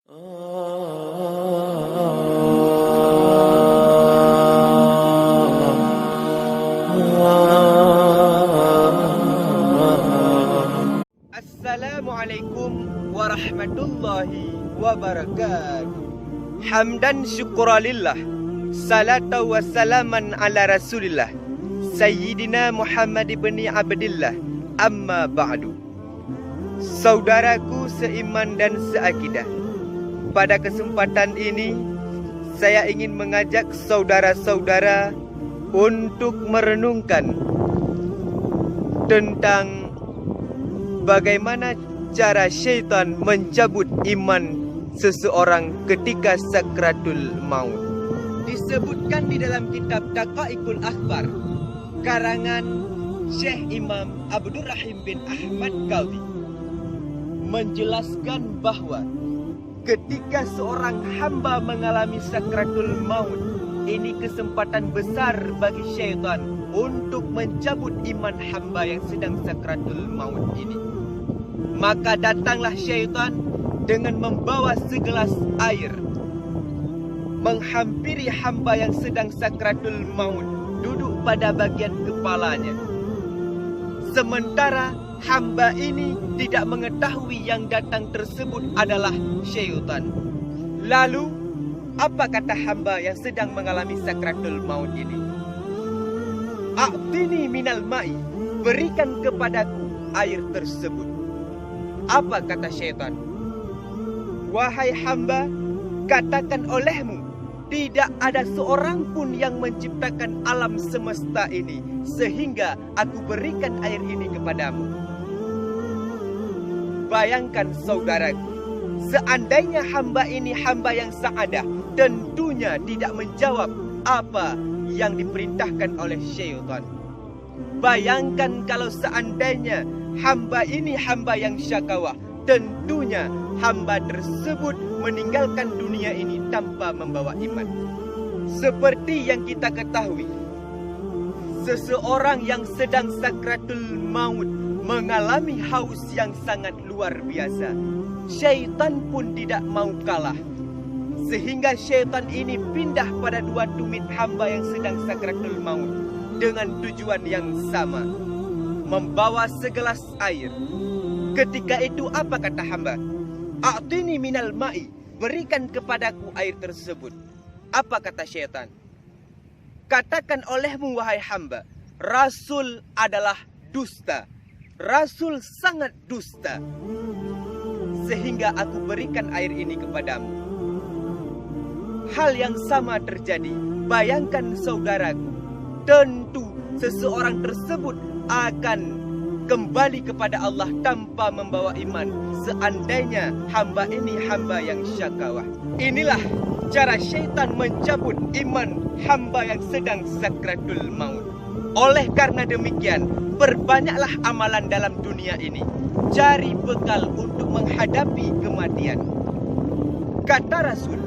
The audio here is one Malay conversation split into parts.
Assalamualaikum warahmatullahi wabarakatuh. Hamdan syukuralillah, salatu wassalaman ala rasulillah, Sayyidina Muhammad ibn Abdillah, amma ba'du. Saudaraku seiman dan seakidah, pada kesempatan ini saya ingin mengajak saudara-saudara untuk merenungkan tentang bagaimana cara syaitan mencabut iman seseorang ketika sakratul maut. Disebutkan di dalam kitab Daqaiqul Akhbar karangan Syekh Imam Abdurrahim bin Ahmad Galdi menjelaskan bahwa ketika seorang hamba mengalami sakratul maut, ini kesempatan besar bagi syaitan untuk mencabut iman hamba yang sedang sakratul maut ini. Maka datanglah syaitan dengan membawa segelas air, menghampiri hamba yang sedang sakratul maut, duduk pada bagian kepalanya. Sementara hamba ini tidak mengetahui yang datang tersebut adalah syaitan. Lalu, apa kata hamba yang sedang mengalami sakratul maut ini? A'tini minal ma'i, berikan kepadaku air tersebut. Apa kata syaitan? Wahai hamba, katakan olehmu, tidak ada seorang pun yang menciptakan alam semesta ini sehingga aku berikan air ini kepadamu. Bayangkan saudaraku, seandainya hamba ini hamba yang sa'adah, tentunya tidak menjawab apa yang diperintahkan oleh syaitan. Bayangkan kalau seandainya hamba ini hamba yang syakawah, tentunya hamba tersebut meninggalkan dunia ini tanpa membawa iman. Seperti yang kita ketahui, seseorang yang sedang sakratul maut mengalami haus yang sangat luar biasa. Syaitan pun tidak mau kalah, sehingga syaitan ini pindah pada dua tumit hamba yang sedang sakratul maut dengan tujuan yang sama, membawa segelas air. Ketika itu apa kata hamba? A'tini minal ma'i, berikan kepadaku air tersebut. Apa kata syaitan? Katakan olehmu wahai hamba, Rasul adalah dusta. Rasul sangat dusta, sehingga aku berikan air ini kepadamu. Hal yang sama terjadi. Bayangkan saudaraku, tentu seseorang tersebut akan kembali kepada Allah tanpa membawa iman, seandainya hamba ini hamba yang syakawah. Inilah cara syaitan mencabut iman hamba yang sedang sakratul maut. Oleh karena demikian, perbanyaklah amalan dalam dunia ini, cari bekal untuk menghadapi kematian. Kata Rasul,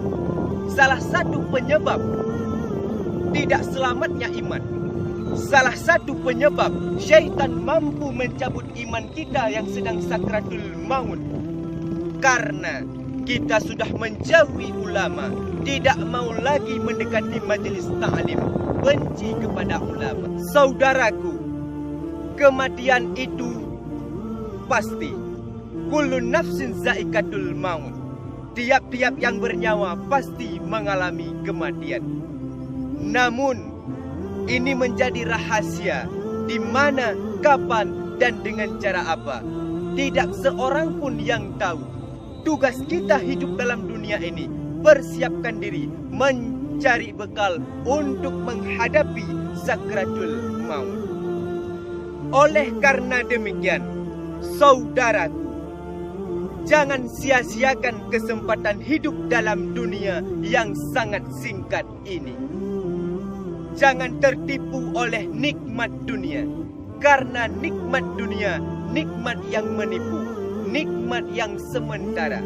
salah satu penyebab tidak selamatnya iman, salah satu penyebab syaitan mampu mencabut iman kita yang sedang sakratul maut, karena kita sudah menjauhi ulama, tidak mau lagi mendekati majelis ta'lim, benci kepada ulama. Saudaraku, kematian itu pasti. Kullu nafsin zaikatul maut. Tiap-tiap yang bernyawa pasti mengalami kematian. Namun ini menjadi rahasia, di mana, kapan, dan dengan cara apa. Tidak seorang pun yang tahu. Tugas kita hidup dalam dunia ini, persiapkan diri, mencari bekal untuk menghadapi sakratul maut. Oleh karena demikian, saudaraku, jangan sia-siakan kesempatan hidup dalam dunia yang sangat singkat ini. Jangan tertipu oleh nikmat dunia, karena nikmat dunia, nikmat yang menipu, nikmat yang sementara.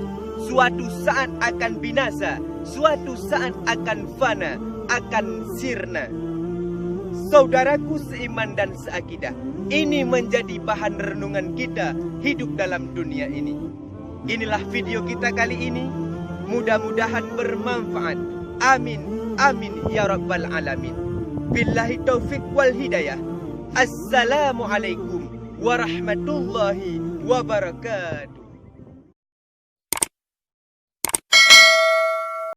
Suatu saat akan binasa, suatu saat akan fana, akan sirna. Saudaraku seiman dan seakidah, ini menjadi bahan renungan kita hidup dalam dunia ini. Inilah video kita kali ini. Mudah-mudahan bermanfaat. Amin, amin ya rabbal alamin. Billahi taufik wal hidayah. Assalamualaikum warahmatullahi wabarakatuh.